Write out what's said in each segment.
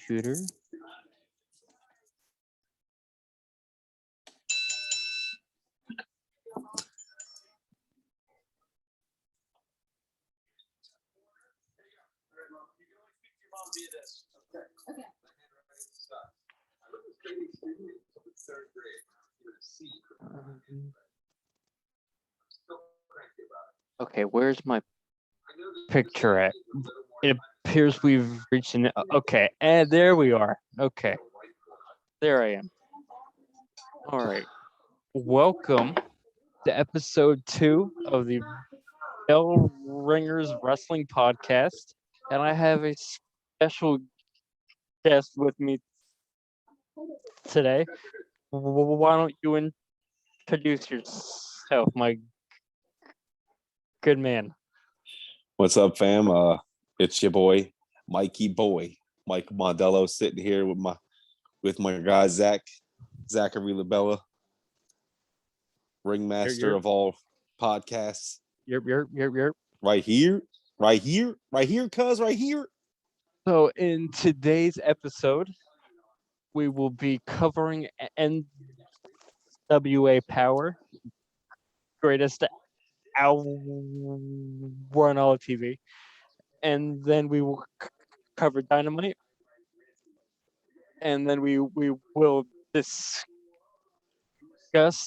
computer. Okay, where's my picture at? It appears we've reached an. Okay, and there we are. Okay, there I am. All right, welcome to episode 2 of the RIngerz Wrestling Podcast, and I have a special guest with me today. Why don't you introduce yourself, my good man? What's up, fam? It's your boy, Mikey Boy, Michael Mondello, sitting here with my guy Zachary Labella, ringmaster of all podcasts. You're. Right here, cuz right here. So in today's episode, we will be covering NWA Powerrr, greatest hour on all TV, and then we will cover Dynamite, and then we will discuss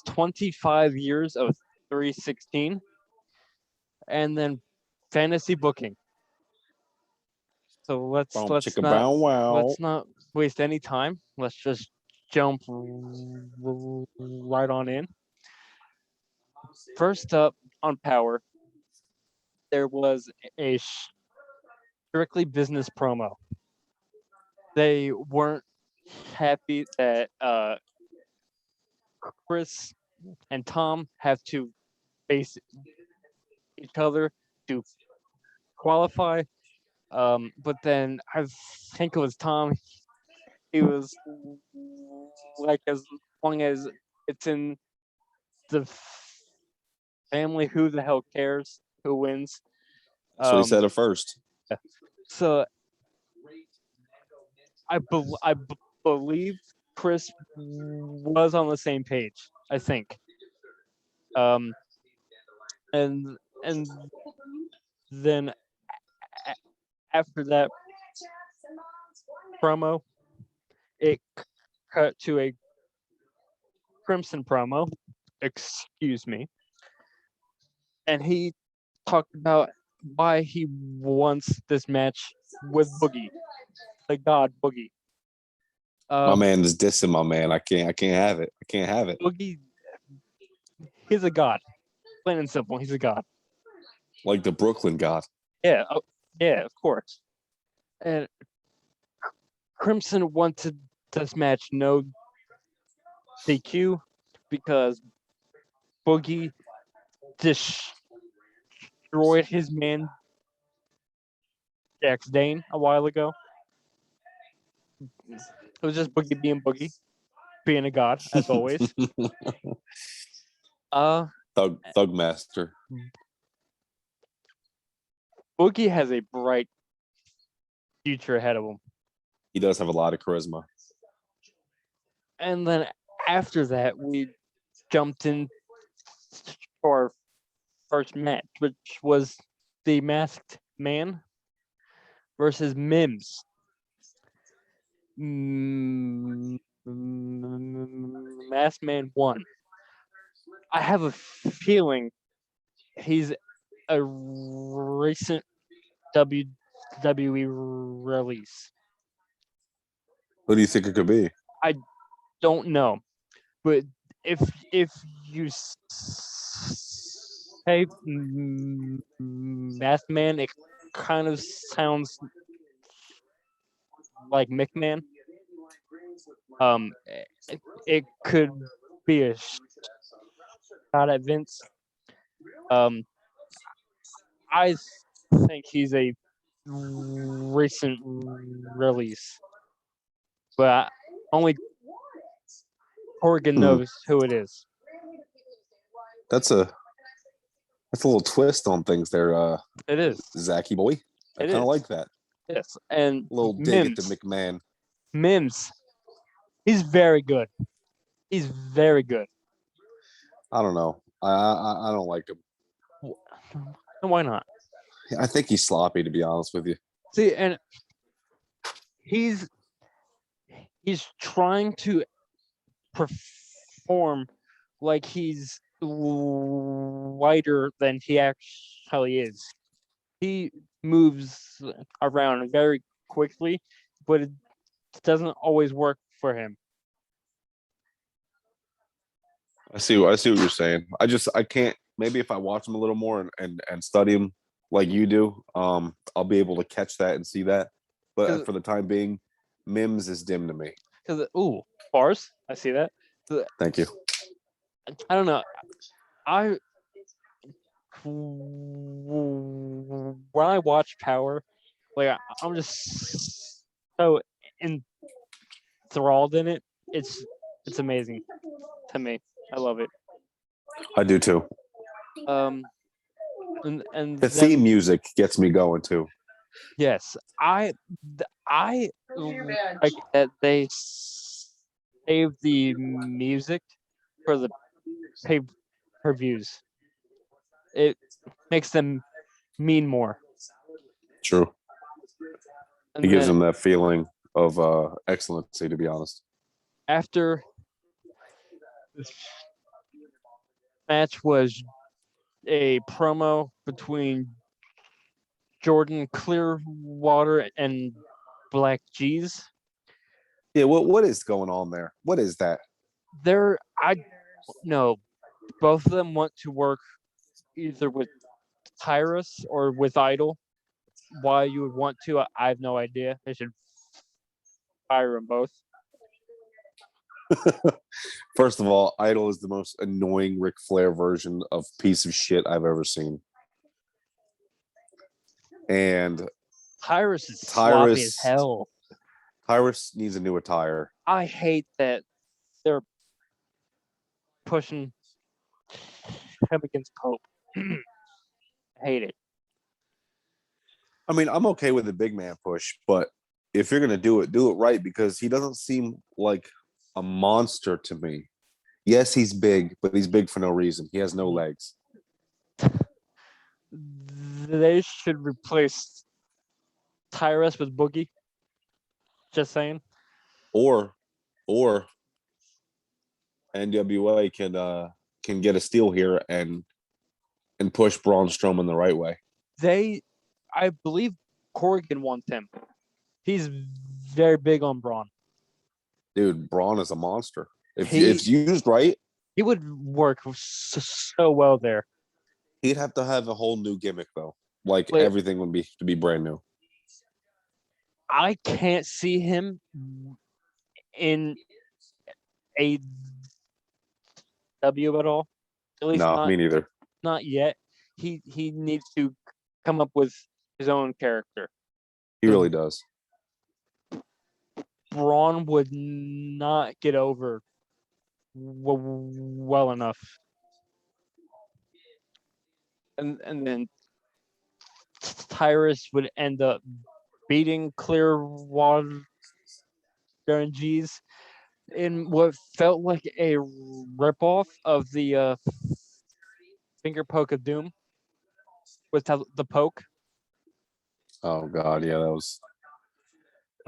25 years of 316, and then fantasy booking. So let's not waste any time. Let's just jump right on in. First up on Powerrr, there was a strictly business promo. They weren't happy that Chris and Tom have to face each other to qualify. But then I think it was Tom. He was like, as long as it's in the family, who the hell cares who wins? So he said it first. So I believe Chris was on the same page, I think. And then after that promo, it cut to a Crimson promo. Excuse me. And he talked about why he wants this match with Boogie, the God Boogie. My man is dissing my man. I can't have it. Boogie, he's a god. Plain and simple, he's a god. Like the Brooklyn God. Yeah, yeah, of course. And Crimson wanted this match no DQ because Boogie destroyed his man Jax Dane a while ago. It was just Boogie being Boogie, being a god, as always. Thug master. Boogie has a bright future ahead of him. He does have a lot of charisma. And then after that, we jumped in for our first match, which was the Masked Man versus Mims. Masked Man won. I have a feeling he's a recent WWE release. What do you think it could be? I don't know, but if you say Masked Man, it kind of sounds like McMahon. It could be a shot at Vince. I think he's a recent release, but only Corgan knows who it is. That's a little twist on things there. It is Zachy boy. I kind of like that. Yes, and a little dig at the McMahon. Mims, he's very good. He's very good. I don't know. I don't like him. And why not? I think he's sloppy, to be honest with you. See, and he's trying to perform like he's lighter than he actually is. He moves around very quickly, but it doesn't always work for him. I see what you're saying. I can't. Maybe if I watch him a little more and study him like you do, I'll be able to catch that and see that. But for the time being, Mims is dim to me. Because bars, I see that. Thank you. I don't know. When I watch Power, like I'm just so enthralled in it. It's amazing to me. I love it. I do too. And The theme music gets me going too. Yes, I like that they save the music for the pay-per-views. It makes them mean more. True. And It gives then them that feeling of excellency, to be honest. after this match was a promo between Jordan Clearwater and Black G's. Yeah, what is going on there? What is that? I know both of them want to work either with Tyrus or with Idol. Why you would want to, I have no idea. They should fire them both. First of all, Idol is the most annoying Ric Flair version of piece of shit I've ever seen. And Tyrus is sloppy as hell. Tyrus needs a new attire. I hate that they're pushing him against Pope. I hate it. I mean, I'm okay with the big man push, but if you're gonna do it right, because he doesn't seem like a monster to me. Yes, he's big, but he's big for no reason. He has no legs. They should replace Tyrus with Boogie. Just saying. Or NWA can get a steal here and push Braun Strowman the right way. I believe Corrigan wants him. He's very big on Braun. Dude, Braun is a monster. If used right, he would work so well there. He'd have to have a whole new gimmick though. Like everything would be brand new. I can't see him in AEW at all. At least me neither. Not yet. He needs to come up with his own character. He really does. Braun would not get over well enough. And then Tyrus would end up beating Clearwater and G's in what felt like a ripoff of the finger poke of doom with the poke. Oh God, yeah, that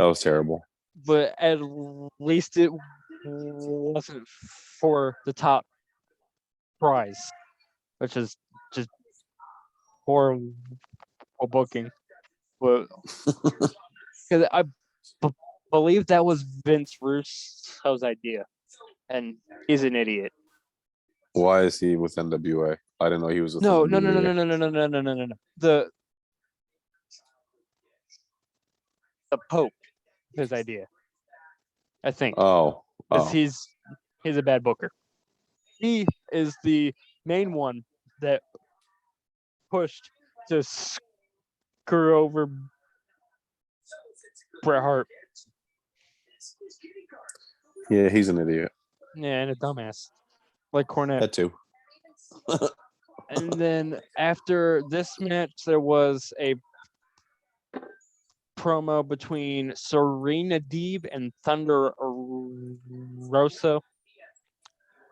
was terrible. But at least it wasn't for the top prize, which is just horrible booking. But because I believe that was Vince Russo's idea, and he's an idiot. Why is he with NWA? I didn't know he was with No. The Pope, his idea. I think. Oh. He's a bad booker. He is the main one that pushed to screw over Bret Hart. Yeah, he's an idiot. Yeah, and a dumbass. Like Cornette. That too. And then after this match, there was a promo between Serena Deeb and Thunder Rosa,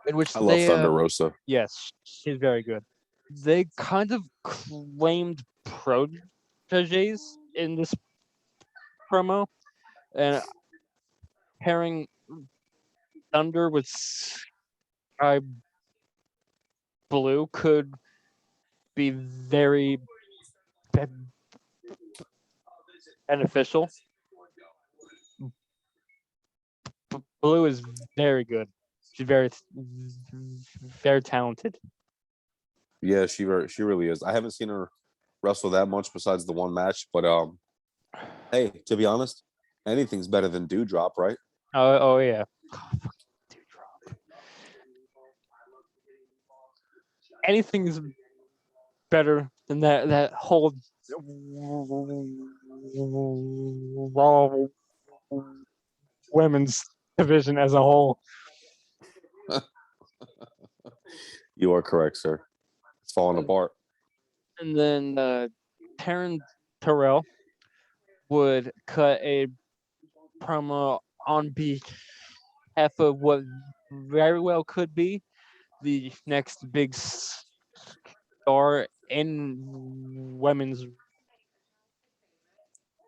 in which I love they Thunder Rosa. yes, she's very good. They kind of claimed proteges in this promo, and pairing Thunder with Sky Blue could be very beneficial. Blue is very good. She's very talented. Yeah, she really is. I haven't seen her wrestle that much besides the one match, but hey, to be honest, anything's better than Dewdrop, right? Oh yeah. Anything is better than that whole Raw women's division as a whole. You are correct, sir. It's falling apart. And then Taryn Terrell would cut a promo on behalf of what very well could be the next big star in women's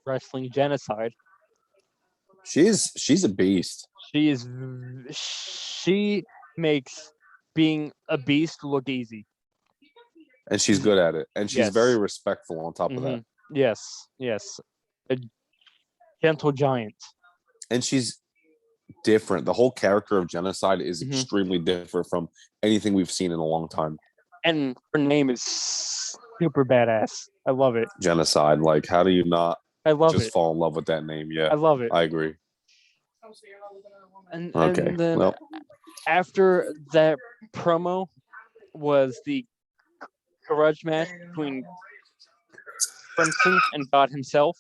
wrestling genocide. She's a beast, She makes being a beast look easy. and she's good at it, and she's very Yes. respectful on top of that. Yes. A gentle giant. And she's different. The whole character of Genocide is extremely different from anything we've seen in a long time. And her name is super badass. I love it. Genocide. Like, how do you not I love just it. fall in love with that name? Yeah, I love it. I agree. And Okay. then Well, after that promo was the garage match between Crimson and God himself,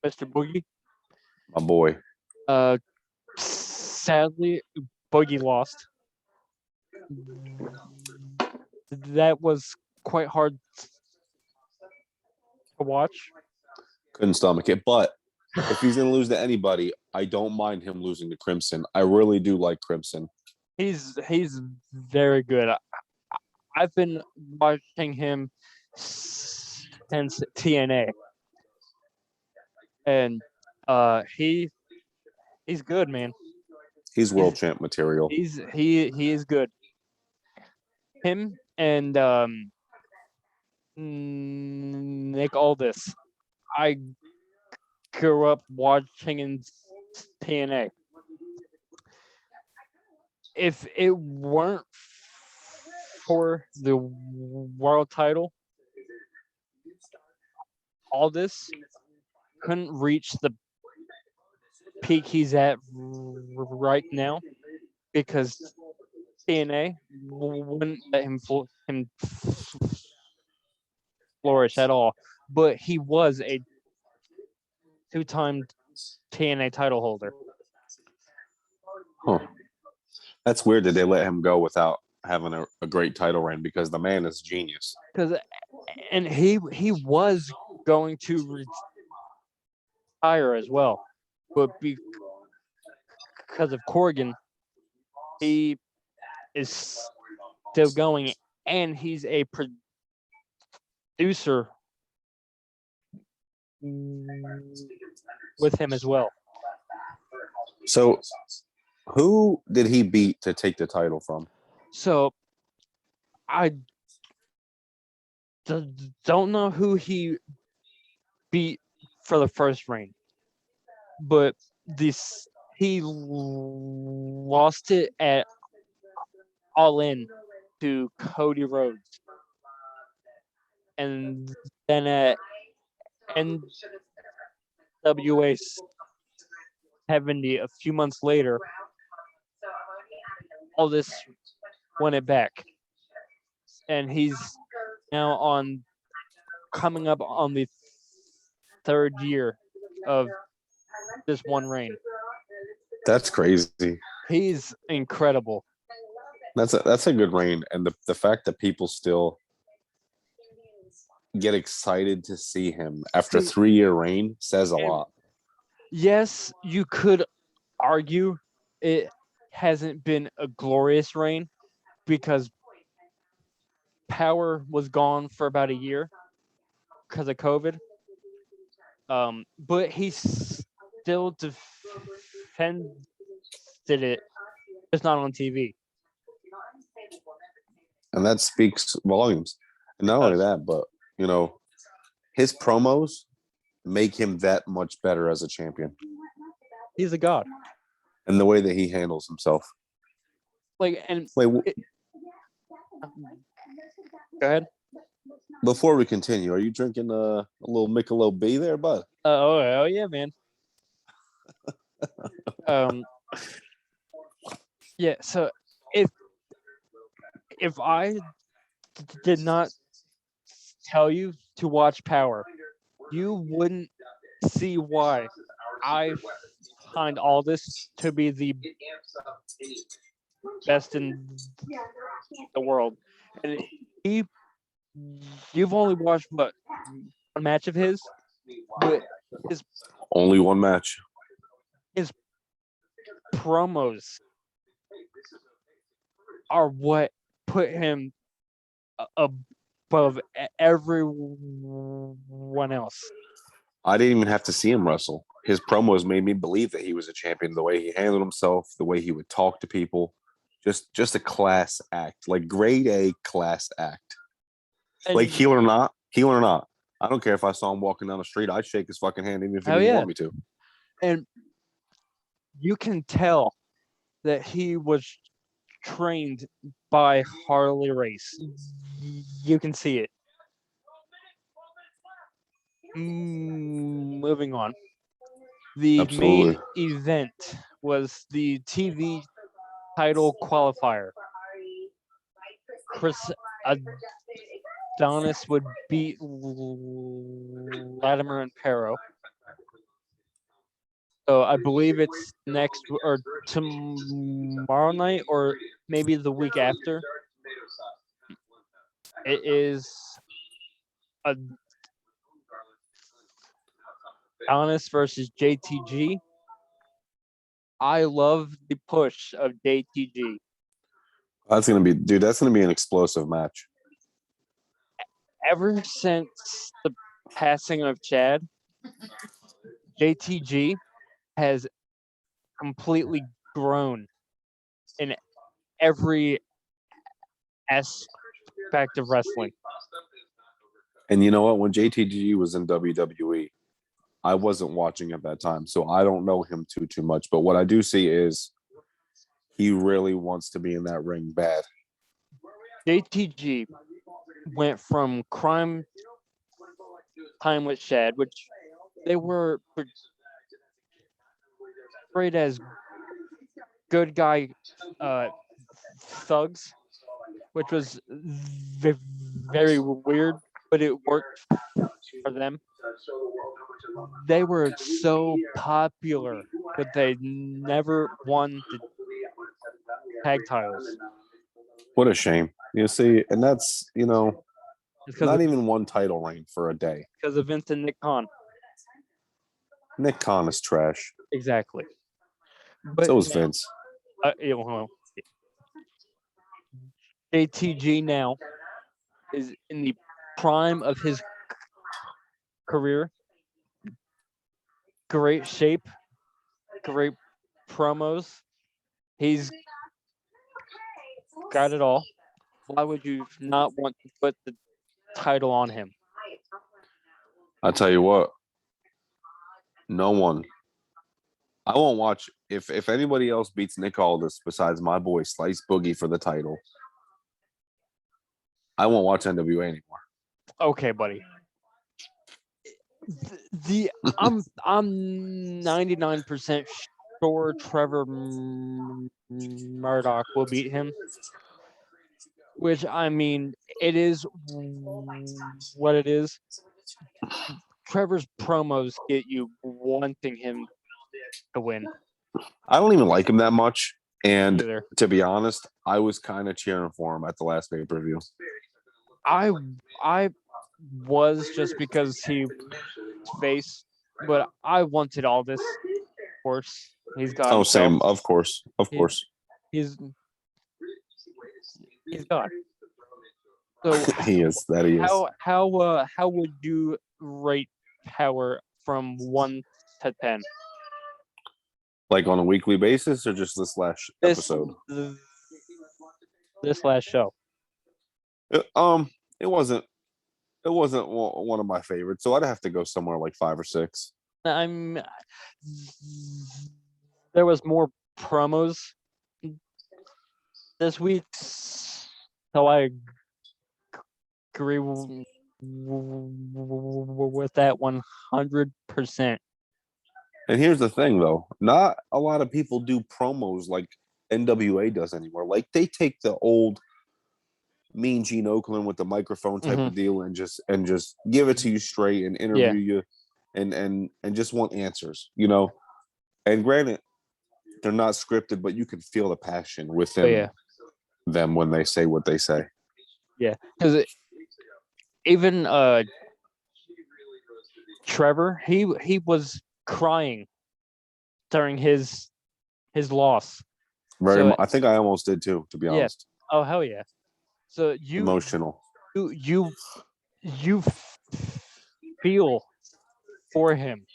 Mr. Boogie. my boy. Sadly, Boogie lost. That was quite hard to watch. Couldn't stomach it. But if he's going to lose to anybody, I don't mind him losing to Crimson. I really do like Crimson. He's very good. I've been watching him since TNA, and he's good, man. He's world champ material. He is good. Him and Nick Aldis. I grew up watching in TNA. If it weren't for the world title, Aldis couldn't reach the peak he's at right now because TNA wouldn't let him flourish at all. But he was a two-time TNA title holder. Huh. That's weird that they let him go without having a great title reign because the man is genius. And he was going to retire as well, but because of Corgan, he is still going, and he's a producer with him as well. So, who did he beat to take the title from? So, I don't know who he beat for the first reign, but he lost it at All In to Cody Rhodes, and then at NWA 70 a few months later, all this won it back, and he's now coming up on the third year of this one reign. That's crazy. He's incredible. That's a good reign, and the fact that people still get excited to see him after a See, 3-year reign says a and lot. yes, you could argue it hasn't been a glorious reign because Power was gone for about a year because of COVID. But he still defended it, just not on TV. And that speaks volumes. And not only that, but his promos make him that much better as a champion. He's a god. And the way that he handles himself. Wait, go ahead. Before we continue, are you drinking a little Michelob B there, bud? Oh yeah, man. Yeah. So if I did not tell you to watch Power, you wouldn't see why I find all this to be the best in the world. And you've only watched one match of his, but his only one match. His promos are what put him above everyone else. I didn't even have to see him wrestle. His promos made me believe that he was a champion. The way he handled himself, the way he would talk to people, just a class act, like grade A class act. And like heel or not. I don't care if I saw him walking down the street. I'd shake his fucking hand even if he didn't want me to. And you can tell that he was trained by Harley Race. You can see it. Moving on. The main event was the TV title qualifier. Chris Adonis would beat Latimer and Perro. So I believe it's next or tomorrow night or maybe the week after. It is Adonis versus JTG. I love the push of JTG. That's gonna be an explosive match. Ever since the passing of Chad, JTG has completely grown in every aspect of wrestling. And you know what? When JTG was in WWE, I wasn't watching at that time, so I don't know him too much. But what I do see is he really wants to be in that ring bad. JTG went from Crime Time with Shad, which they were portrayed as good guy thugs, which was very weird, but it worked for them. They were so popular, but they never won the tag titles. What a shame. You see, and that's, not even one title reign for a day. Because of Vince and Nick Khan. Nick Khan is trash. Exactly. But so is Vince. JTG now is in the prime of his career. Great shape, great promos. He's got it all. Why would you not want to put the title on him? I'll tell you what. No one. I won't watch if anybody else beats Nick Aldis besides my boy Slice Boogie for the title. I won't watch NWA anymore. Okay, buddy. I'm 99% sure Trevor Murdoch will beat him. Which, I mean, it is what it is. Trevor's promos get you wanting him to win. I don't even like him that much. And to be honest, I was kind of cheering for him at the last pay-per-view. I was just because he face, but I wanted all this. Of course, he's God Oh, himself. same. Of course. Of He, course. he's he's God. So He is. That he is. how would you rate Power from 1 to 10? Like on a weekly basis or just this last This episode? this last show. It, it wasn't. It wasn't one of my favorites, so I'd have to go somewhere like 5 or 6. I'm there was more promos this week, so I agree with that 100%. And here's the thing, though: not a lot of people do promos like NWA does anymore. Like they take the old Mean Gene Oakland with the microphone type Mhm. of deal and just give it to you straight and interview you, and just want answers, you know. And granted, they're not scripted, but you can feel the passion Oh within yeah, them when they say what they say. yeah. Because even Trevor, he was crying during his loss. Very, So I think I almost did too, to be yeah. honest. Oh hell yeah. So Emotional. you feel for him.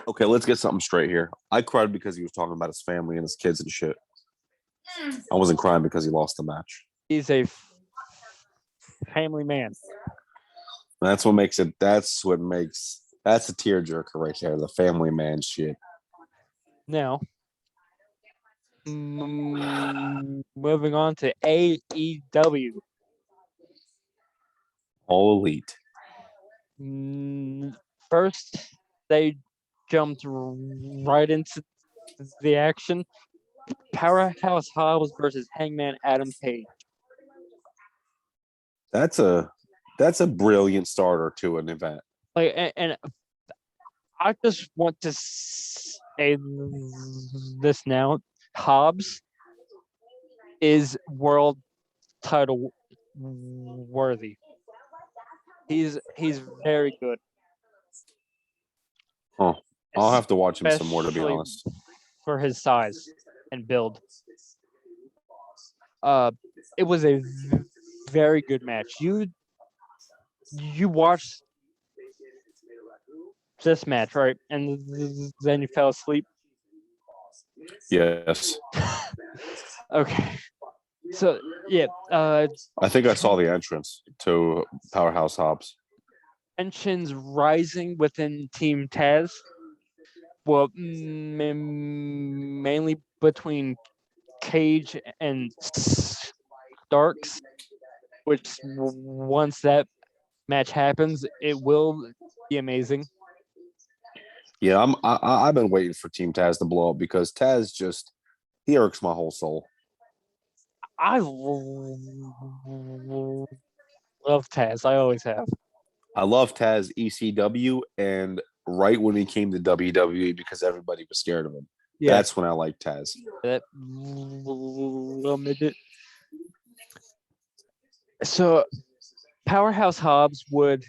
Okay, let's get something straight here. I cried because he was talking about his family and his kids and shit. I wasn't crying because he lost the match. He's a family man. That's what makes it. That's what makes. That's a tearjerker right there. The family man shit. Now, moving on to AEW. All elite. First, they jumped right into the action. Powerhouse Hobbs versus Hangman Adam Page. That's a brilliant starter to an event. Like, and I just want to say this now: Hobbs is world title worthy. He's very good. Oh, I'll have to watch him some more, to be Especially honest. for his size and build. Uh, it was a very good match. You watched this match, right? And then you fell asleep. Yes. Okay. So yeah, I think I saw the entrance to Powerhouse Hobbs. tensions rising within Team Taz. Well, mainly between Cage and Starks, which once that match happens, it will be amazing. Yeah, I've been waiting for Team Taz to blow up because Taz just he irks my whole soul. I love Taz. I always have. I love Taz ECW and right when he came to WWE because everybody was scared of him. Yeah, That's when I like Taz. that little midget. So Powerhouse Hobbs would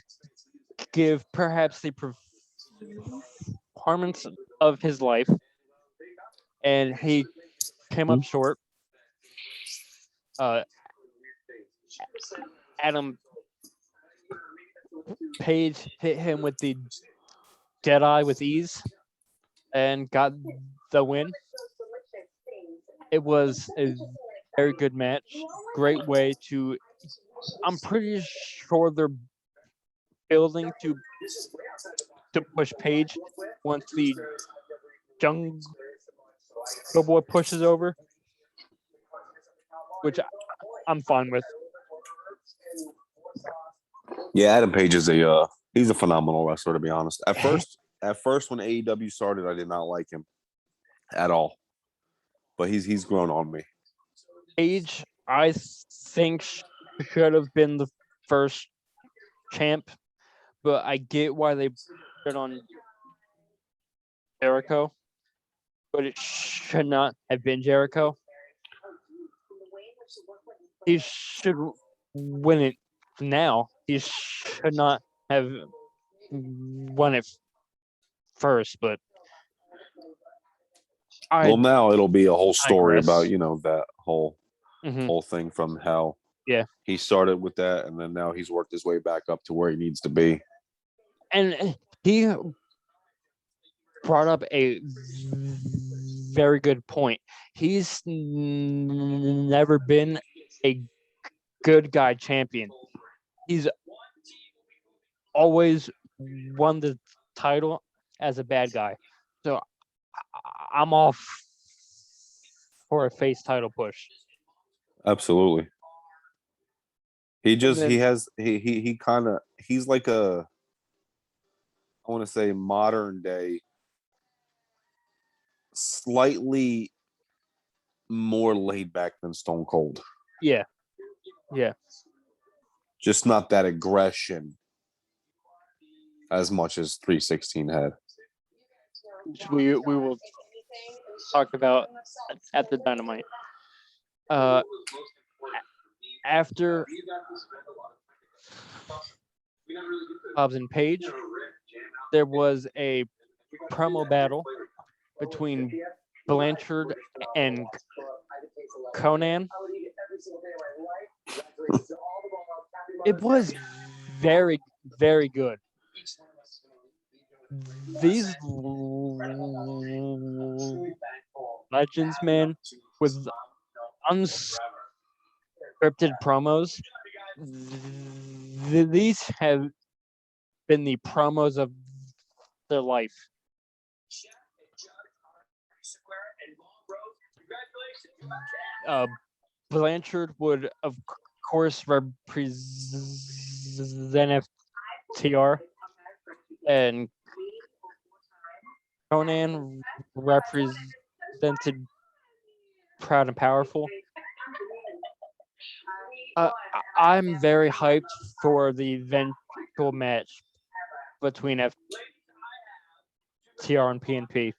give perhaps the performance of his life, and he came up short. Uh, Adam Page hit him with the Deadeye with ease and got the win. It was a very good match. Great way to. I'm pretty sure they're building to push Page once the Jungle Boy pushes over, which I'm fine with. Yeah, Adam Page is he's a phenomenal wrestler, to be honest. At first when AEW started, I did not like him at all. But he's grown on me. Page, I think, should have been the first champ, but I get why they put it on Jericho, but it should not have been Jericho. He should win it now. he should not have won it first, but I now it'll be a whole story digress. about that whole Mhm. thing from how Yeah. he started with that, and then now he's worked his way back up to where he needs to be. And he brought up a very good point. He's never been a good guy champion. He's always won the title as a bad guy. So I'm all for a face title push. Absolutely. He And just he then, has he kind of he's like a, I want to say, modern day, slightly more laid back than Stone Cold. yeah, yeah. Just not that aggression as much as 316 had. Which we will talk about at the Dynamite. After Hobbs and Page, there was a promo battle between Blanchard and Conan. It was very, very good. These legends, man, with unscripted promos, these have been the promos of their life. Blanchard would, of course, represent FTR, and Conan represented Proud and Powerful. I'm very hyped for the eventual match between FTR and PNP.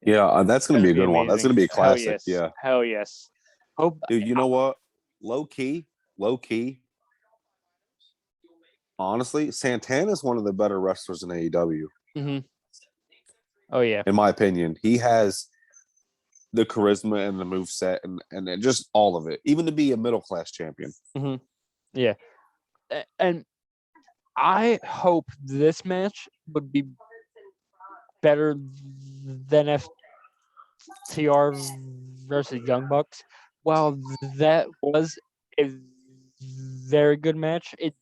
Yeah, that's going to be a good one. That's Amazing. going to be a Hell classic. yes. Yeah. Hell yes. Hope, Dude, you know what? Low key. Honestly, Santana is one of the better wrestlers in AEW. Mm-hmm. Oh yeah. In my opinion, he has the charisma and the move set and just all of it, even to be a middle class champion. Mm-hmm. Yeah. And I hope this match would be better than FTR versus Young Bucks. While that was a very good match, it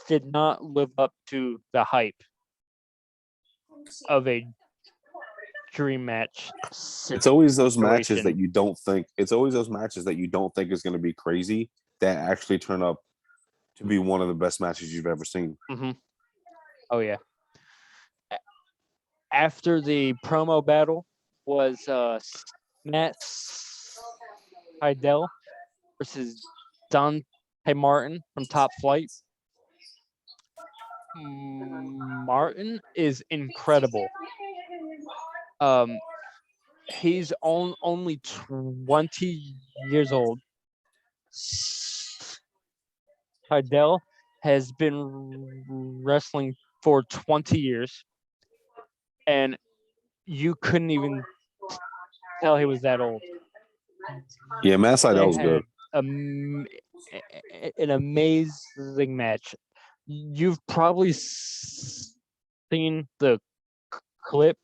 did not live up to the hype of a dream match. It's always those matches that situation. you don't think. It's always those matches that you don't think is going to be crazy that actually turn up to be one of the best matches you've ever seen. Mm-hmm. Oh yeah. After the promo battle was Matt Seidel versus Dante Martin from Top Flight. Martin is incredible. He's only 20 years old. Seidel has been wrestling for 20 years, and you couldn't even tell he was that old. Yeah, Matt They Seidel's had good. an amazing match. You've probably seen the clip.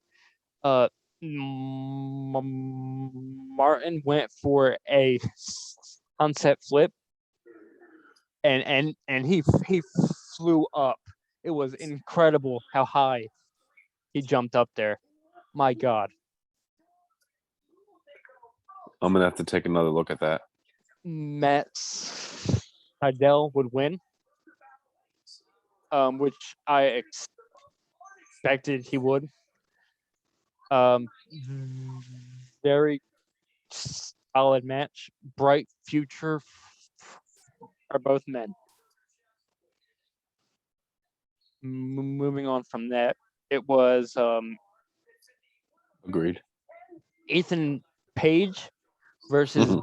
Martin went for a sunset flip, and he flew up. It was incredible how high he jumped up there. My God. I'm gonna have to take another look at that. Matt Seidel would win, which I expected he would. Very solid match. Bright future for both men. Moving on from that, it was Agreed. Ethan Page versus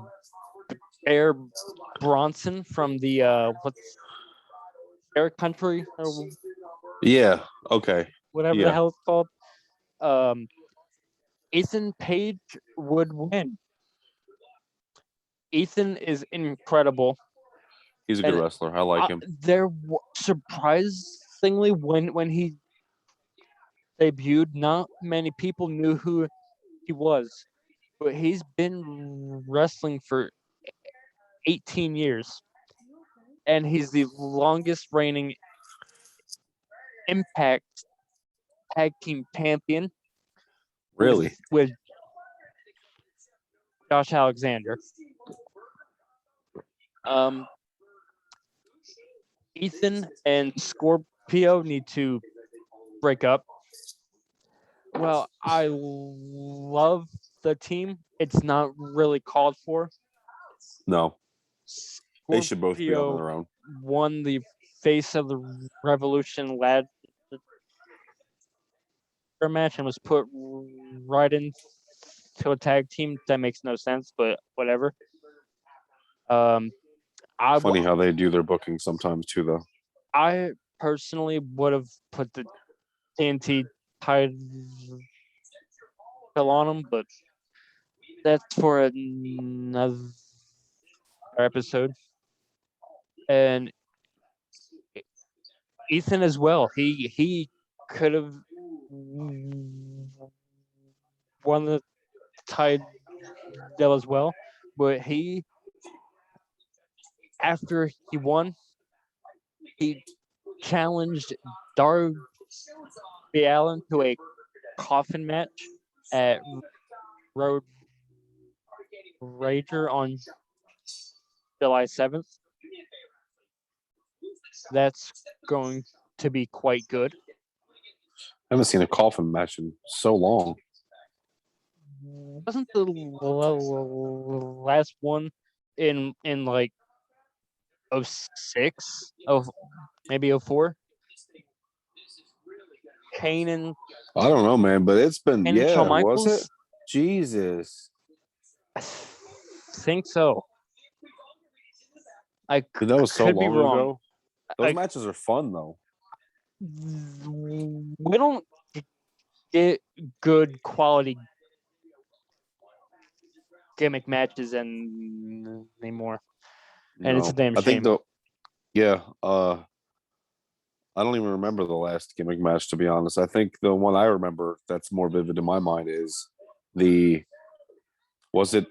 Bear Bronson from the Air Country or Yeah. Okay. whatever the Yeah. hell it's called. Um, Ethan Page would win. Ethan is incredible, He's a good and wrestler. I like him. surprisingly when he debuted, not many people knew who he was, but he's been wrestling for 18 years, and he's the longest reigning Impact Tag Team Champion with Really? Josh Alexander. Um, Ethan and Scorpio need to break up. Well, I love the team. It's not really called for. No. They should both be on Scorpio their own. won the Face of the Revolution ladder match and was put right into a tag team. That makes no sense, but whatever. Um, Funny how they do their booking sometimes too, though. I personally would have put the TNT title on them, but that's for another episode. And Ethan as well. He could have won the title as well, but he after he won, he challenged Darby Allin to a coffin match at Road Rager on July 7th. That's going to be quite good. I haven't seen a coffin match in so long. Wasn't the last one in like 06 of maybe 04? Kane and I don't know, man, but it's been Shawn was it? Michaels? Jesus. I think so. I Dude, that was so could be long wrong. ago. Those matches are fun though. We don't get good quality gimmick matches anymore, and it's a damn I think shame. I don't even remember the last gimmick match, to be honest. I think the one I remember that's more vivid in my mind is the was it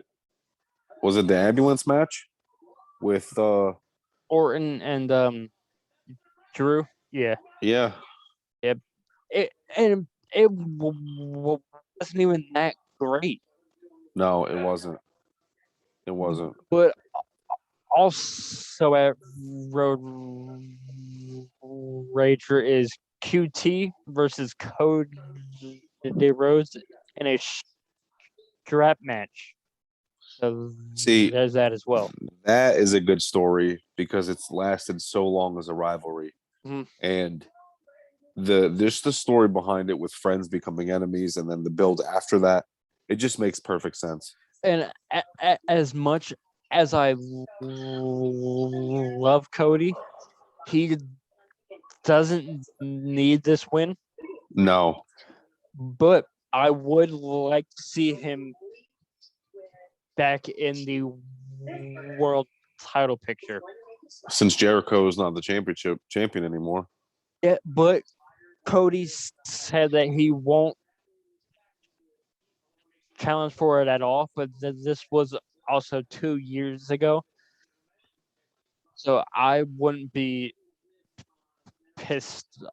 the ambulance match with Orton and Drew. Yeah, yeah. it wasn't even that great, No, it wasn't. It wasn't. but also at Road Rager is QT versus Cody Rhodes in a strap match. So See, there's that as well. that is a good story because it's lasted so long as a rivalry. Mhm. And there's the story behind it with friends becoming enemies and then the build after that. It just makes perfect sense. And as much as I love Cody, he doesn't need this win, No. but I would like to see him back in the world title picture. Since Jericho is not the championship champion anymore. Yeah, but Cody said that he won't challenge for it at all, but this was also 2 years ago. So I wouldn't be pissed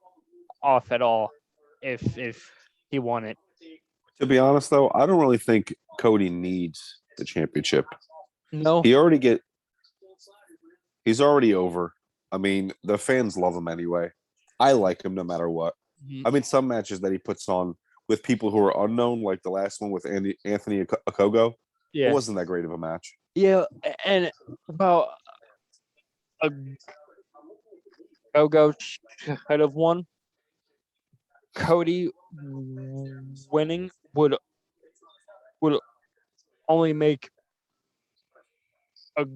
off at all if he won it. To be honest, though, I don't really think Cody needs the championship. No. He's already over. I mean, the fans love him anyway. I like him no matter what. Mhm. I mean, some matches that he puts on with people who are unknown, like the last one with Anthony Okogo, it Yeah. wasn't that great of a match. Yeah, and about a go should have won. Cody winning would only make a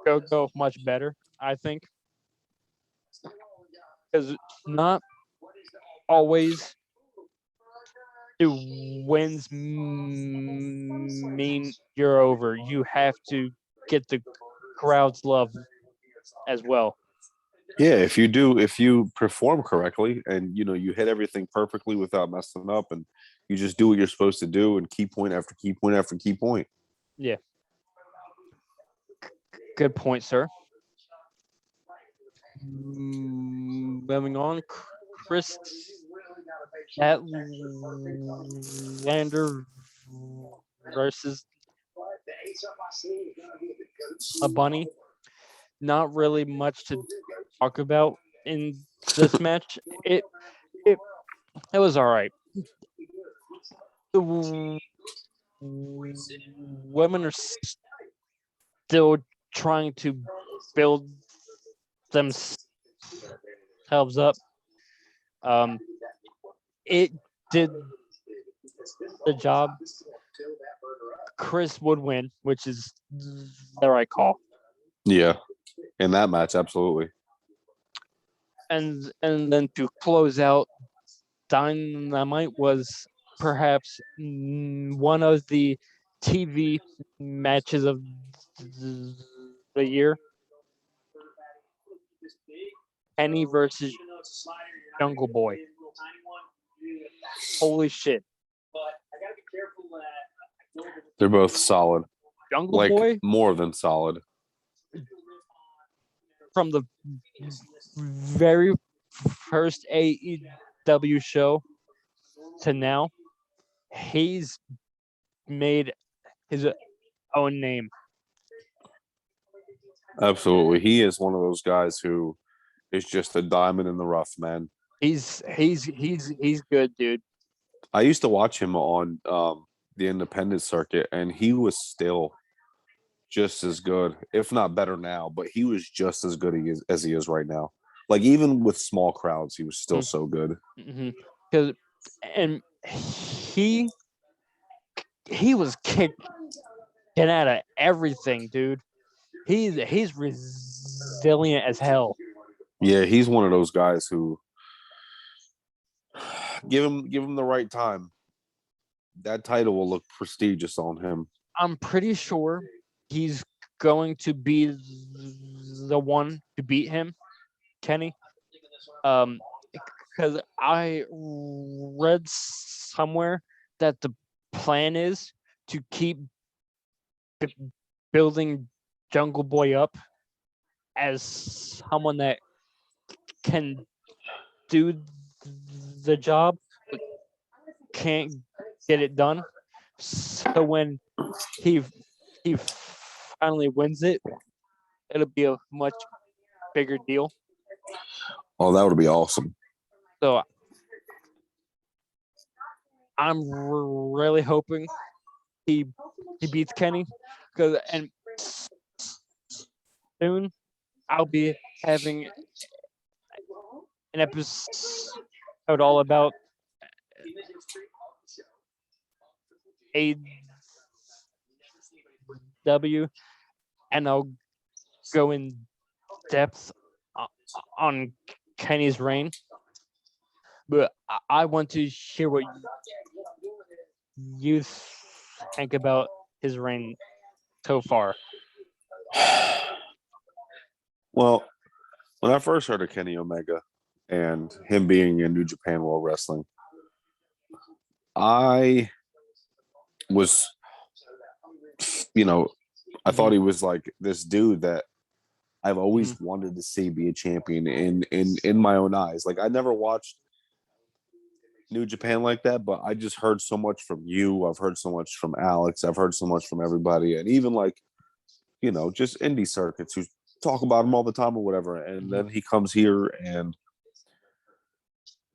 go much better, I think. because not always do wins mean you're over. You have to get the crowd's love as well. Yeah, if you perform correctly and you hit everything perfectly without messing up, and you just do what you're supposed to do, and key point after key point after key point. Yeah, good point, sir. Moving on, Chris Statlander versus a bunny. Not really much to talk about in this match. It it was all right. The women are still trying to build themselves up. Um, it did the job. Chris would win, which is the right call. Yeah, in that match, absolutely. And then to close out, Dynamite was perhaps one of the TV matches of the year. Kenny versus Jungle Boy. Holy shit. They're both solid, Jungle like Boy more than solid. from the very first AEW show to now, he's made his own name. Absolutely, he is one of those guys who is just a diamond in the rough, man. He's good, dude. I used to watch him on the independent circuit, and he was still just as good, if not better now. But he was just as good as he is right now. Like even with small crowds, he was still so good. Because and he was kicking out of everything, dude. He's resilient as hell. Yeah, he's one of those guys who give him the right time. That title will look prestigious on him. I'm pretty sure he's going to be the one to beat him, Kenny. Because I read somewhere that the plan is to keep building Jungle Boy up as someone that can do the job but can't get it done. So when he finally wins it, it'll be a much bigger deal. Oh, that would be awesome. So I'm really hoping he beats Kenny, because and soon I'll be having an episode all about AEW, and I'll go in depth on Kenny's reign. But I want to hear what you think about his reign so far. Well, when I first heard of Kenny Omega and him being in New Japan World Wrestling, I was, I thought he was like this dude that I've always wanted to see be a champion in my own eyes. Like I never watched New Japan like that, but I just heard so much from you. I've heard so much from Alex. I've heard so much from everybody, and even like just indie circuits who talk about him all the time or whatever. And then he comes here, and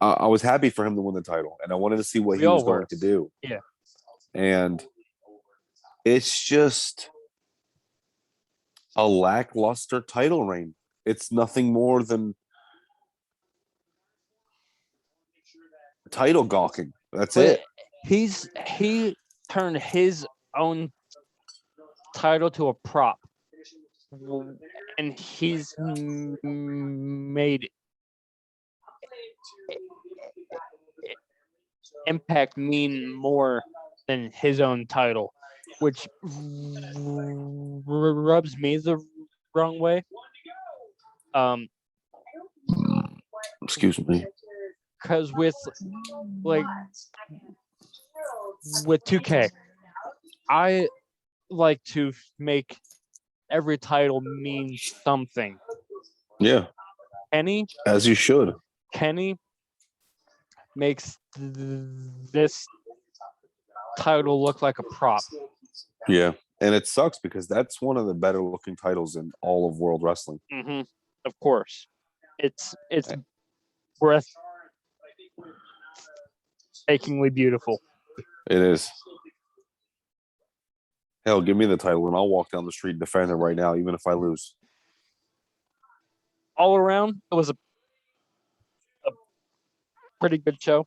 I was happy for him to win the title, and I wanted to see what he was going to do. Yeah, and it's just a lackluster title reign. It's nothing more than title gawking. That's it. He turned his own title to a prop, and he's made Impact mean more than his own title, which rubs me the wrong way. Um, Excuse me. because like with 2K, I like to make every title mean something. Yeah, Kenny as you should. Kenny makes this title look like a prop. Yeah, and it sucks because that's one of the better looking titles in all of World Wrestling. Mm-hmm. Of course, it's breathtakingly beautiful. It is. Hell, give me the title and I'll walk down the street and defend it right now, even if I lose. All around, it was a pretty good show.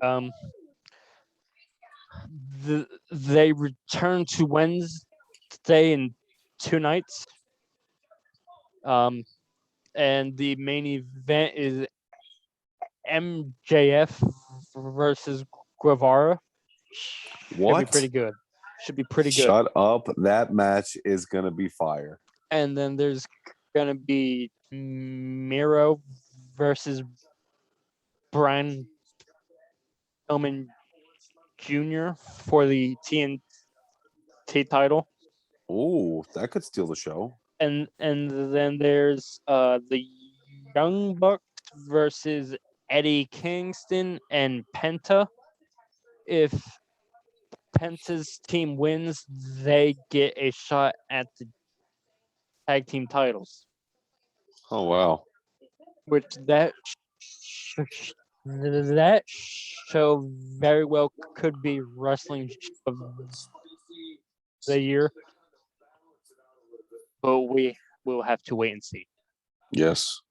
Um, they return to Wednesday in 2 nights. And the main event is MJF versus Guevara. Should be What? pretty good. Should be pretty good. Shut up. That match is going to be fire. And then there's gonna be Miro versus Brian Pillman Jr. for the TNT title. Ooh, that could steal the show. And then there's the Young Bucks versus Eddie Kingston and Penta. If Penta's team wins, they get a shot at the tag team titles, Oh, wow. which that show very well could be wrestling of the year, but we will have to wait and see. Yes.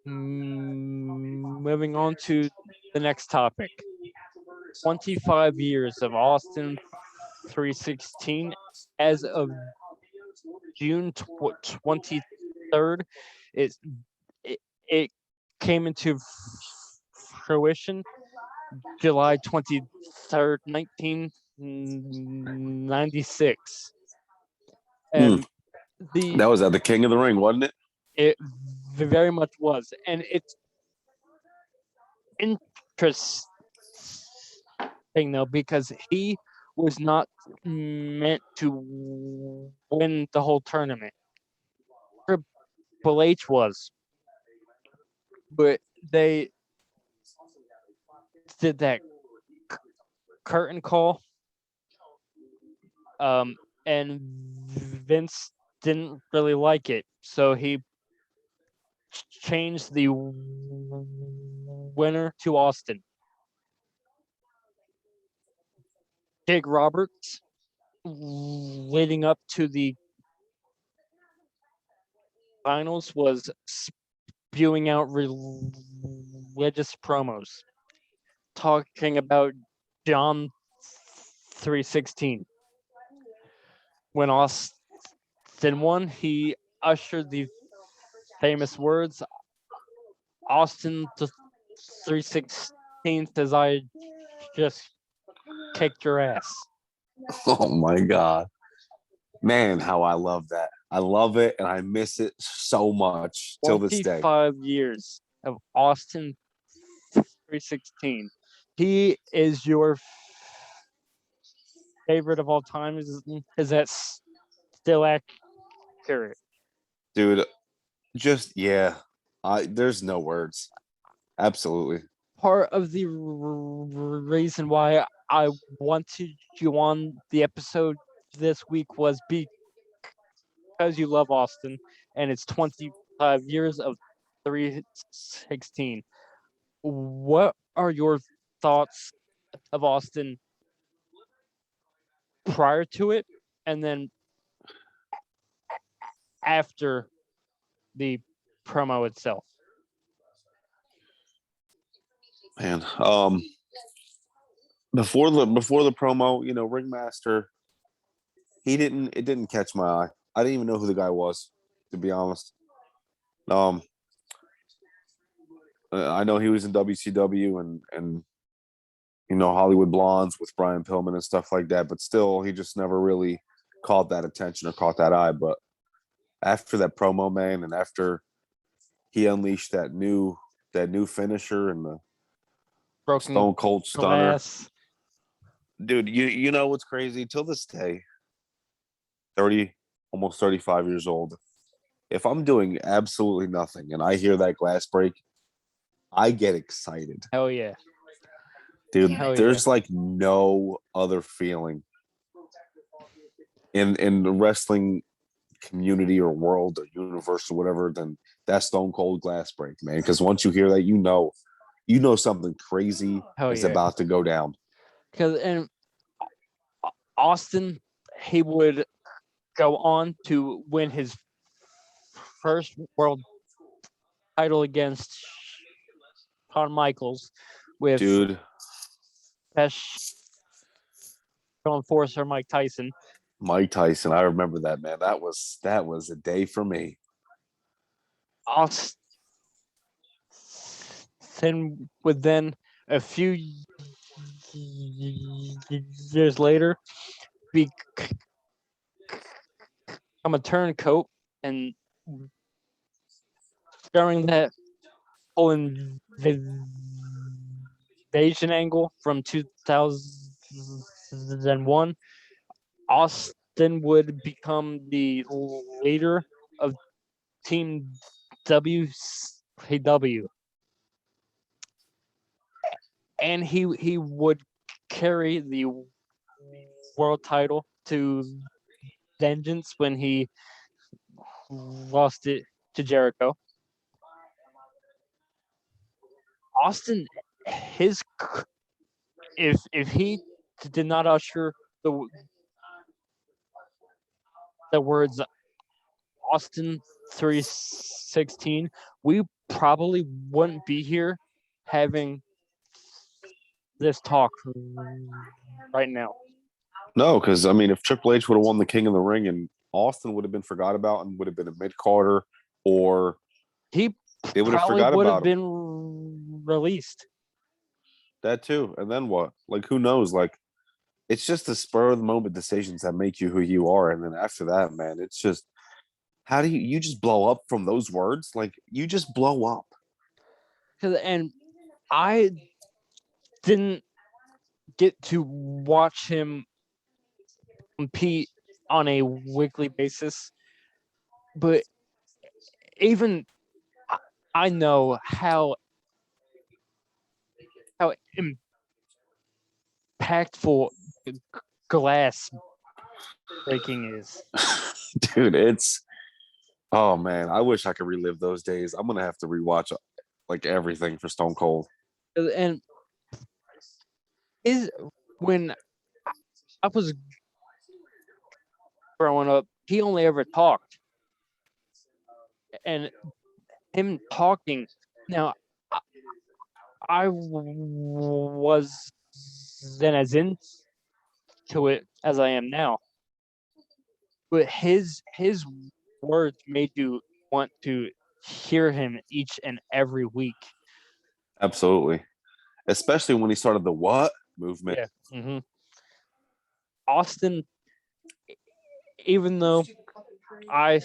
Moving on to the next topic. 25 years of Austin 316 as of June 23rd. It, it came into fruition July 23rd, 1996. And that was at the King of the Ring, wasn't it? It very much was. And it's interesting, though, because he was not meant to win the whole tournament. Triple H was. But they did that curtain call. And Vince didn't really like it. So he changed the winner to Austin. Jake Roberts, leading up to the finals, was spewing out religious promos, talking about John 3:16. When Austin won, he ushered the famous words, Austin 3:16 says, I just kicked your ass. Oh my God. Man, how I love that. I love it and I miss it so much till this day. 25 years of Austin 3:16. He is your favorite of all time. Is that still accurate? Dude, just, yeah. There's no words. Absolutely. Part of the reason why I wanted you on the episode this week was because you love Austin, and it's 25 years of 3:16. What are your thoughts of Austin prior to it, and then after the promo itself? Man, before the promo, Ringmaster, it didn't catch my eye. I didn't even know who the guy was, to be honest. I know he was in WCW and Hollywood Blondes with Brian Pillman and stuff like that, but still, he just never really caught that attention or caught that eye. But after that promo, man, and after he unleashed that new finisher and the Broken Stone Cold Stunner, glass. dude, you know what's crazy? Till this day, 30, almost 35 years old, if I'm doing absolutely nothing and I hear that glass break, I get excited. Hell yeah. Dude, Hell yeah. there's like no other feeling in the wrestling community or world or universe or whatever than that Stone Cold glass break, man. Because once you hear that, you know something crazy Hell is yeah. about to go down. Because and Austin, he would go on to win his first world title against Shawn Michaels with Dude, special enforcer Mike Tyson. Mike Tyson, I remember that, man. That was a day for me. Austin would then, a few years later, become a turncoat, and during that whole invasion angle from 2001, Austin would become the leader of Team WCW, and he would carry the world title to Vengeance when he lost it to Jericho. Austin, his if he did not usher the words Austin 316, we probably wouldn't be here having this talk right now. No, because I mean, if Triple H would have won the King of the Ring and Austin would have been forgot about and would have been a mid Carter, or He they would have probably forgot would have about him. been released. That too. And then what? Like, who knows? Like, it's just the spur of the moment decisions that make you who you are. And then after that, man, it's just how do you just blow up from those words? Like, you just blow up. And I didn't get to watch him compete on a weekly basis, but even I know how impactful glass breaking is. Dude, it's oh man, I wish I could relive those days. I'm gonna have to rewatch like everything for Stone Cold. And is when I was growing up, he only ever talked, and him talking. Now, I was then as into it as I am now, but his words made you want to hear him each and every week. Absolutely. Especially when he started the what movement. Yeah. Mm-hmm. Austin, even though I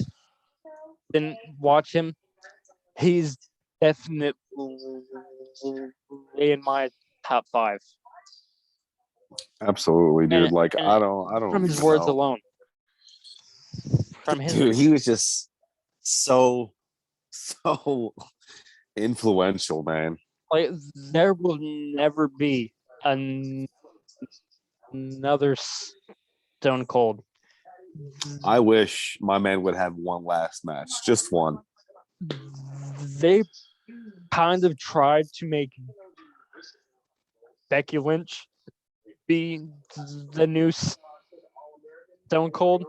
didn't watch him, he's definitely in my top 5. Absolutely, dude. Like And I don't from his even words know. alone, from his Dude, he was just so influential, man. like, there will never be another Stone Cold. I wish my man would have one last match, just one. They kind of tried to make Becky Lynch be the new Stone Cold,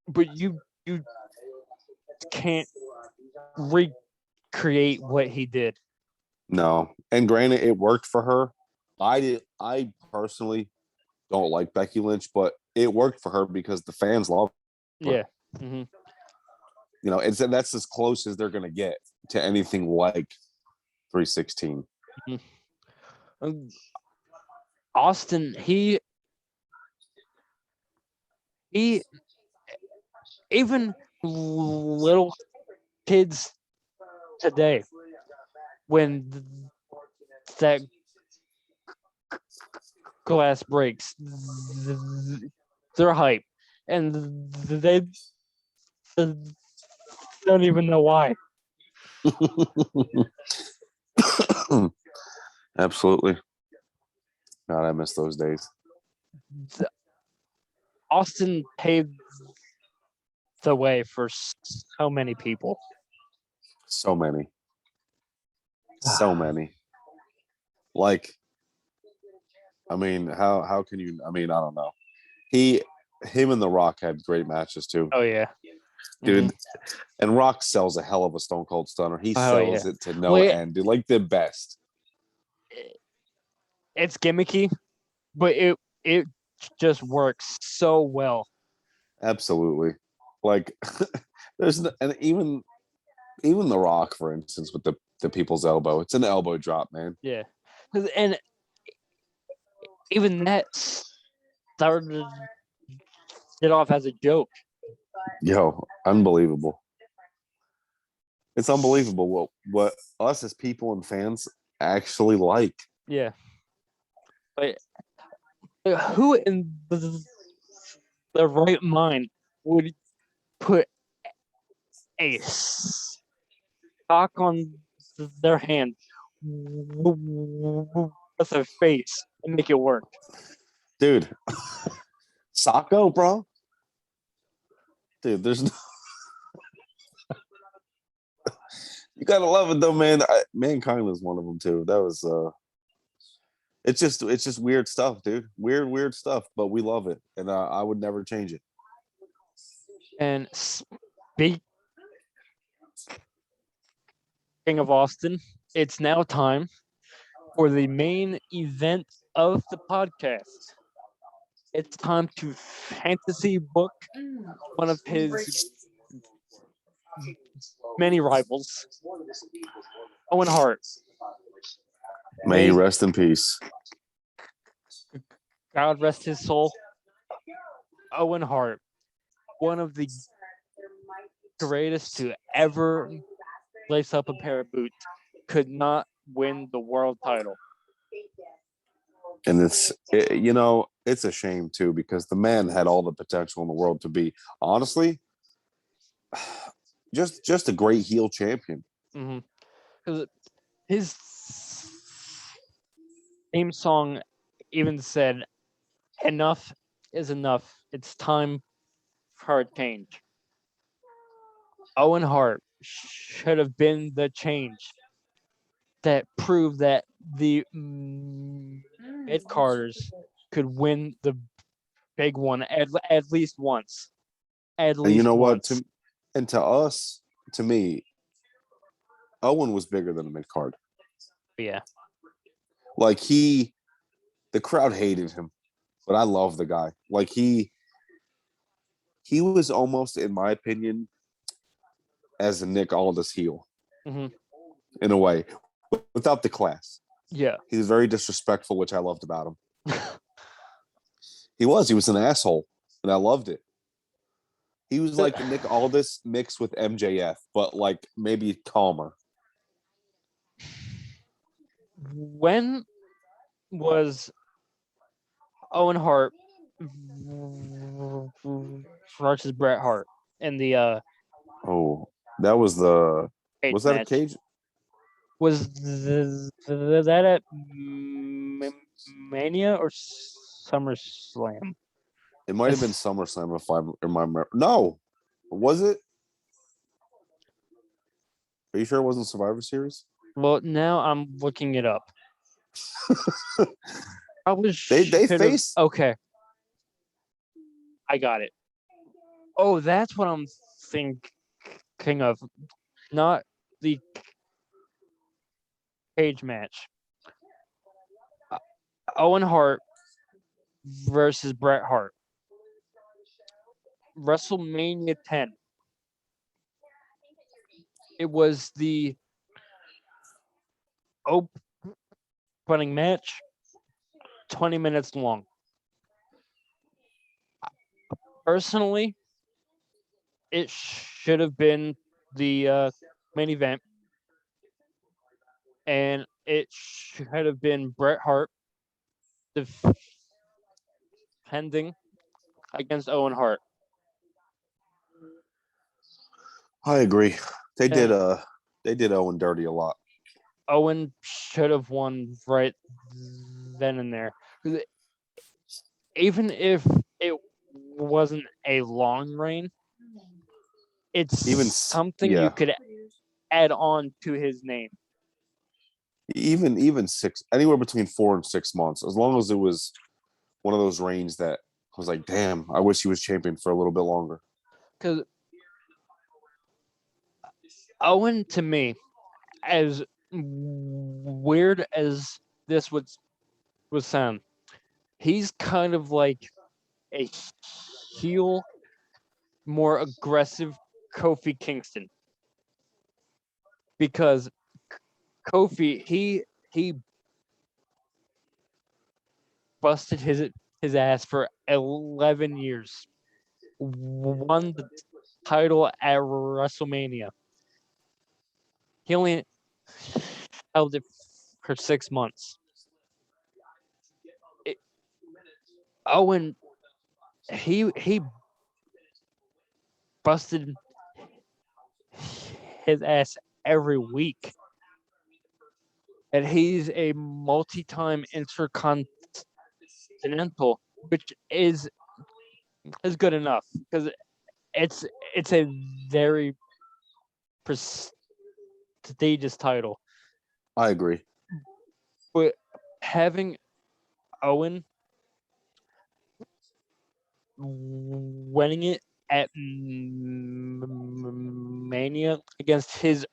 but you can't recreate what he did. No, and granted, it worked for her. I personally don't like Becky Lynch, but it worked for her because the fans love her. Yeah. Mm-hmm. that's as close as they're going to get to anything like 316. Um, Austin, he even little kids today when that glass breaks, they're hype, and they don't even know why. Absolutely. God, I miss those days. Austin paved the way for so many people. So many. So many. Like, I mean, how can you? I mean, I don't know. Him and The Rock had great matches too, Oh yeah, dude. And Rock sells a hell of a Stone Cold Stunner. He sells it to no end, dude. Like the best. It's gimmicky, but it just works so well. Absolutely. Like and even The Rock, for instance, with the people's elbow. It's an elbow drop, man. Yeah, and even that started it off as a joke. Yo, unbelievable. It's unbelievable what us as people and fans actually like. Yeah, but who in the right mind would put a sock on their hand with a face and make it work? Dude, Sacco, bro. Dude, there's no. You gotta love it though, man. Mankind was one of them too. That was it's just weird stuff, dude. Weird stuff, but we love it, and I would never change it. And speaking of Austin, it's now time for the main event of the podcast. It's time to fantasy book one of his many rivals, Owen Hart. May he rest in peace. God rest his soul. Owen Hart, one of the greatest to ever lace up a pair of boots, could not win the world title. And it's a shame too, because the man had all the potential in the world to be, honestly, just a great heel champion. Because his theme song even said, "Enough is enough. It's time for a change." Owen Hart should have been the change that proved that the mid carders could win the big one at least once. At least And you know once. what? To us, to me, Owen was bigger than a mid card. Yeah. Like the crowd hated him, but I love the guy. Like he was almost, in my opinion, as a Nick Aldis heel, in a way, without the class. Yeah. He was very disrespectful, which I loved about him. He was an asshole, and I loved it. He was like Nick Aldis mixed with MJF, but like maybe calmer. When was Owen Hart versus Bret Hart in the Oh, that was the was that match? a cage? Was that at Mania or SummerSlam? It might have been SummerSlam if I remember. No, was it? Are you sure it wasn't Survivor Series? Well, now I'm looking it up. They faced. Okay, I got it. Oh, that's what I'm thinking of, not the cage match. Owen Hart versus Bret Hart. WrestleMania 10. It was the opening match, 20 minutes long. Personally, it should have been the main event, and it should have been Bret Hart defending against Owen Hart. I agree. They did And they did Owen dirty a lot. Owen should have won right then and there. Even if it wasn't a long reign, it's Even something you yeah, could add on to his name. even six, anywhere between 4 and 6 months, as long as it was one of those reigns that was like, damn, I wish he was champion for a little bit longer. Because Owen, to me, as weird as this would sound, he's kind of like a heel, more aggressive Kofi Kingston. Because Kofi, he busted his ass for 11 years, won the title at WrestleMania. He only held it for 6 months. It, Owen, he busted his ass every week, and he's a multi-time intercontinental, which is good enough because it's a very prestigious title. I agree. But having Owen winning it at Mania against his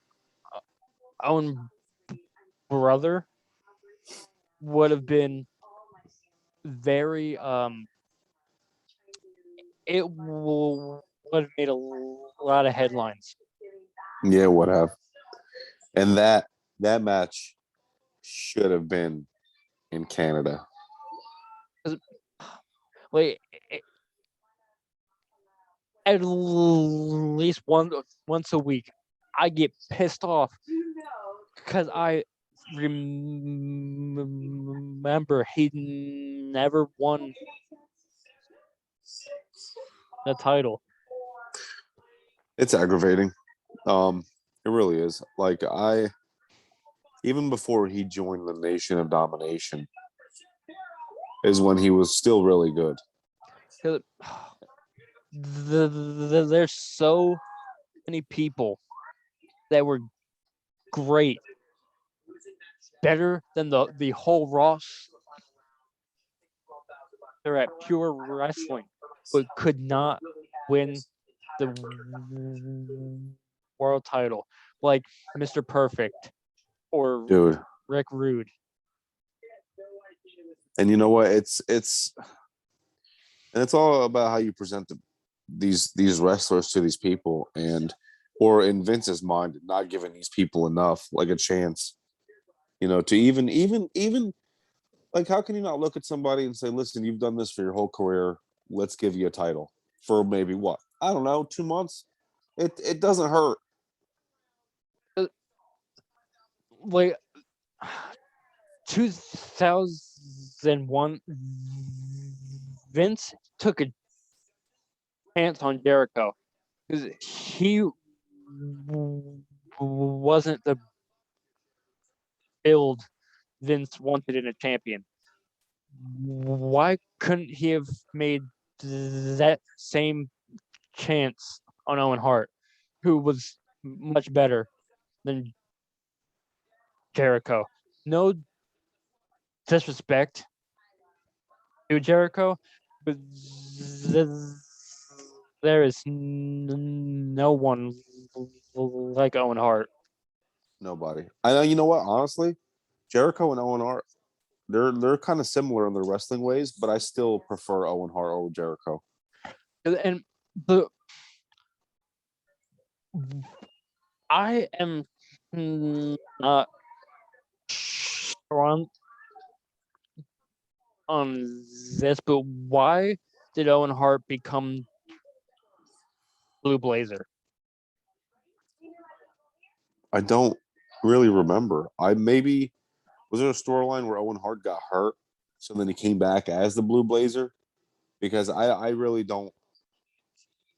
own brother would have been very it would have made a lot of headlines. Yeah, would have. And that match should have been in Canada. Like at least once a week, I get pissed off because I remember he never won the title. It's aggravating. It really is. Like even before he joined the Nation of Domination, is when he was still really good. There's so many people that were great, better than the whole roster at Pure Wrestling, but could not win the world title, like Mr. Perfect or Dude. Rick Rude. And you know what? It's all about how you present these wrestlers to these people, and or in Vince's mind, not giving these people enough, like a chance, to even like, how can you not look at somebody and say, listen, you've done this for your whole career, let's give you a title for maybe what, I don't know, 2 months. It doesn't hurt. Like 2001, Vince took a chance on Jericho because he wasn't the build Vince wanted in a champion. Why couldn't he have made that same chance on Owen Hart, who was much better than Jericho? No disrespect to Jericho, but there is no one like Owen Hart. Nobody. I know. You know what? Honestly, Jericho and Owen Hart, they're kind of similar in their wrestling ways, but I still prefer Owen Hart over And the I am not strong on this, but why did Owen Hart become Blue Blazer? I don't really remember. Was there a storyline where Owen Hart got hurt, so then he came back as the Blue Blazer? Because I really don't.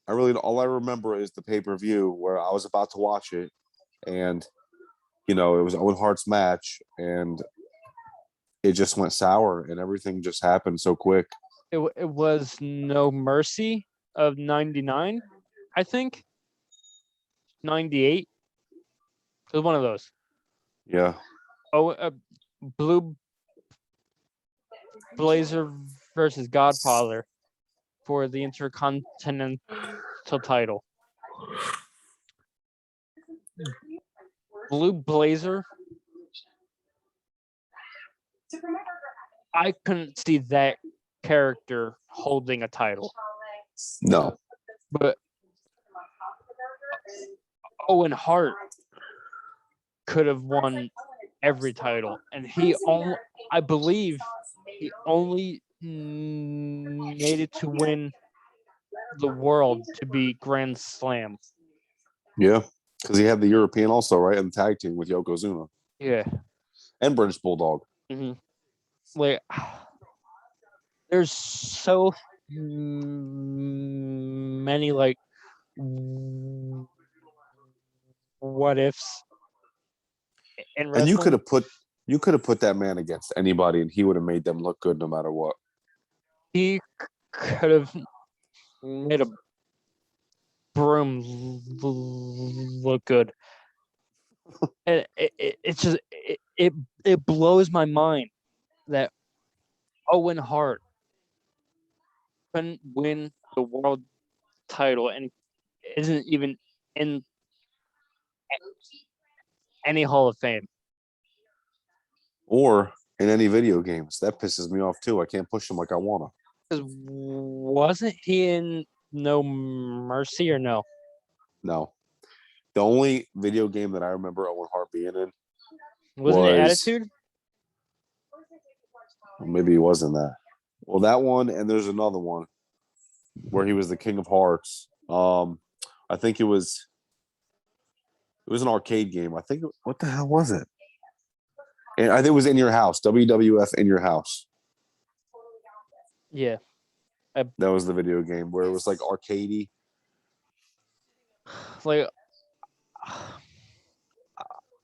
All I remember is the pay-per-view where I was about to watch it, and it was Owen Hart's match, and it just went sour, and everything just happened so quick. It was No Mercy of '99, I think. '98. It was one of those. Yeah. Oh, Blue Blazer versus Godfather for the Intercontinental title. Blue Blazer, I couldn't see that character holding a title. No. But Owen Hart could have won every title, and I believe he only needed to win the world to be Grand Slam. Yeah, because he had the European also, right, and the tag team with Yokozuna. Yeah, and British Bulldog. Mm-hmm. Like, there's so many like what ifs in wrestling. And you could have put that man against anybody, and he would have made them look good no matter what. He could have made a broom look good. And it blows my mind that Owen Hart couldn't win the world title and isn't even in any Hall of Fame or in any video games. That pisses me off too. I can't push him like I wanna. Because wasn't he in No Mercy or no? No. The only video game that I remember Owen Hart being in Wasn't it Attitude? Maybe he was in that. Well, that one, and there's another one where he was the King of Hearts. I think it was an arcade game. I think what the hell was it? And I think it was In Your House, WWF In Your House. Yeah. That was the video game where it was like arcadey. Like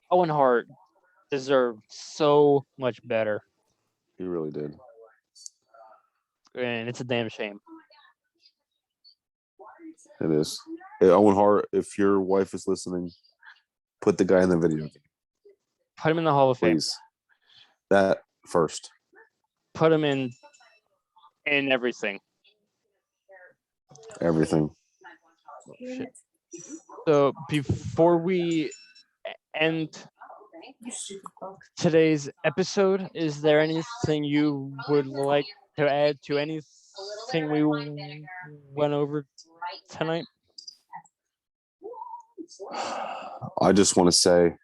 Owen Hart deserved so much better. He really did. And it's a damn shame. It is. Hey, Owen Hart, if your wife is listening, put the guy in the video game. Put him in the Hall of Fame. Please. That first. Put him in everything. Everything. Oh, shit. So before we end today's episode, is there anything you would like to add to anything we went over tonight? I just want to say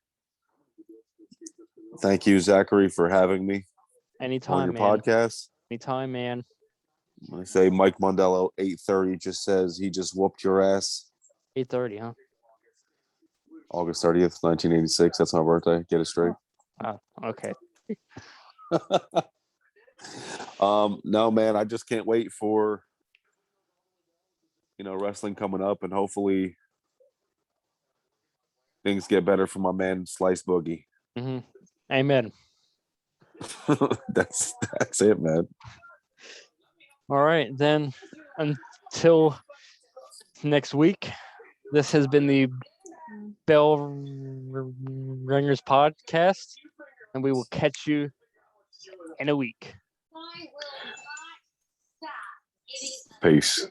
thank you, Zachary, for having me. Anytime, on your podcast. Anytime, man. I say Mike Mondello, 8:30, just says he just whooped your ass. 8:30, huh? August 30th, 1986. That's my birthday. Get it straight. Oh, okay. No, man, I just can't wait for wrestling coming up, and hopefully things get better for my man Slice Boogie. Mm-hmm. Amen. That's it, man. All right, then until next week, this has been the Bell RIngerz podcast, and we will catch you in a week. Peace.